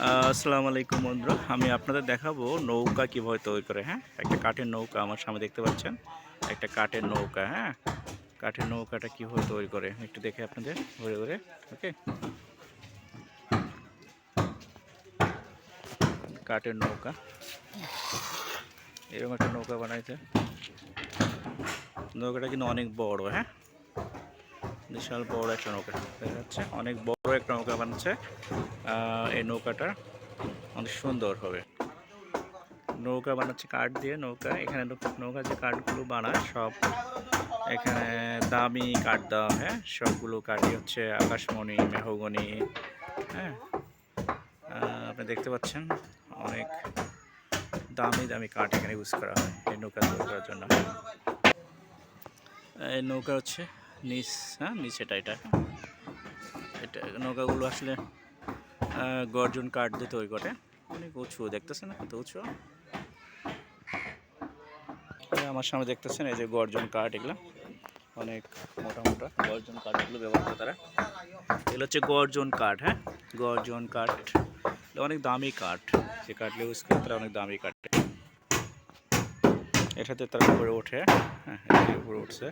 আসসালামু আলাইকুম বন্ধুরা, আমি আপনাদের দেখাবো নৌকা কীভাবে তৈরি করে। হ্যাঁ, একটা কাঠের নৌকা আমার সামনে দেখতে পাচ্ছেন, একটা কাঠের নৌকা। হ্যাঁ, কাঠের নৌকাটা কীভাবে তৈরি করে একটু দেখে আপনাদের ঘুরে ঘুরে। ওকে, কাঠের নৌকা, এরকম একটা নৌকা বানাইছে। নৌকাটা কিন্তু অনেক বড়। হ্যাঁ, বিশাল বড় একটা নৌকা দেখা যাচ্ছে, অনেক বড় একটা নৌকা বানাচ্ছে। এই নৌকাটা অনেক সুন্দর হবে। নৌকা বানাচ্ছে কাঠ দিয়ে। নৌকা এখানে নৌকা যে কাঠগুলো বানায় সব এখানে দামি কাঠ দেওয়া। হ্যাঁ, সবগুলো কাঠই হচ্ছে আকাশমণি, মেহগনি। হ্যাঁ, আপনি দেখতে পাচ্ছেন অনেক দামি দামি কাঠ এখানে ইউজ করা হয় এই নৌকা তৈরি করার জন্য। এই নৌকা হচ্ছে নিচ, হ্যাঁ নিচ এটা এটা নৌকাগুলো আসলে গর্জন কাঠ দিয়ে তৈরি করে। অনেক উঁচু, দেখতেছেন না কত উঁচু। আমার সামনে দেখতেছেন এই যে গর্জন কাঠ, এগুলো অনেক মোটা মোটা গর্জন কাঠগুলো ব্যবহার করে তারা। এগুলো হচ্ছে গর্জন কাঠ। হ্যাঁ, গর্জন কাঠ অনেক দামি কাঠ, যে কাঠগুলো ইউজ করে তারা অনেক দামি কাঠ। এটাতে তারা উপরে ওঠে। হ্যাঁ, উপরে উঠছে।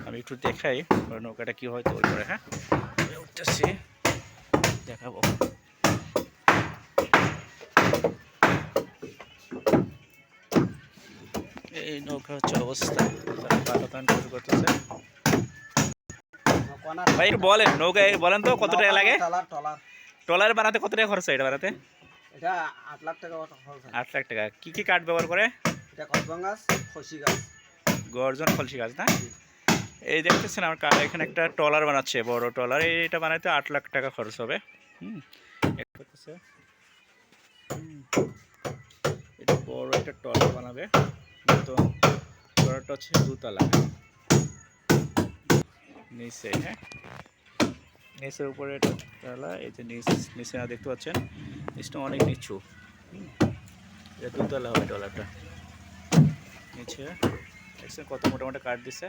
আমি একটু দেখাই নৌকাটা কী হয় তৈরি করে। হ্যাঁ, উঠতেছি, দেখাবো। এই নৌকা হচ্ছে অবস্থা, তারা পাটাতান শুরু করতেছে। ভাই বলেন, নৌকা বলেন তো কত টাকা লাগে? ট্রলার বানাতে কত টাকা খরচ হয়? এটা বানাতে এটা 8 লাখ টাকা খরচ হয়। 8 লাখ টাকা। কি কি কাঠ ব্যবহার করে? এটা কসবা গাছ, খসি গাছ, গর্জন ফলসি গাছ না? এই দেখতেছেন আমার এখানে একটা ট্রলার বানাচ্ছে, বড় ট্রলার। এটা বানাইতে 8 লাখ টাকা খরচ হবে। এটা বড় একটা ট্রলার বানাবে। তো ট্রলারটা হচ্ছে দুতলা নিচে। হ্যাঁ, নিচের উপরে এটা ট্রলার। এই যে নিচে দেখতে পাচ্ছেন, নিচটা অনেক নিচু। এটা দুতলা হবে ট্রলারটা। নিচে দেখছেন কত মোটা মোটা কাঠ দিছে।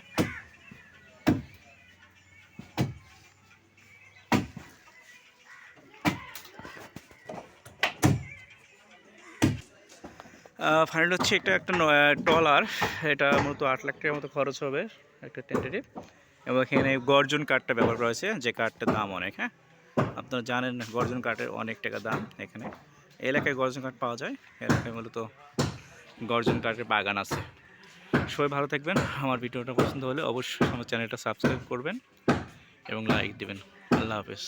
ফাইনাল হচ্ছে এটা একটা ট্রলার। এটা মূলত 8 লাখ টাকার মতো খরচ হবে একটা টেন্টেটিভ। এবং এখানে গর্জন কাঠটা ব্যবহার করা হয়েছে, যে কাঠটার দাম অনেক। হ্যাঁ, আপনারা জানেন গর্জন কাঠের অনেক টাকা দাম। এখানে এলাকায় গর্জন কাঠ পাওয়া যায়, এলাকায় মূলত গর্জন কাঠের বাগান আছে। সবাই ভালো থাকবেন। আমার ভিডিওটা পছন্দ হলে অবশ্যই আমার চ্যানেলটা সাবস্ক্রাইব করবেন এবং লাইক দিবেন। আল্লাহ হাফেজ।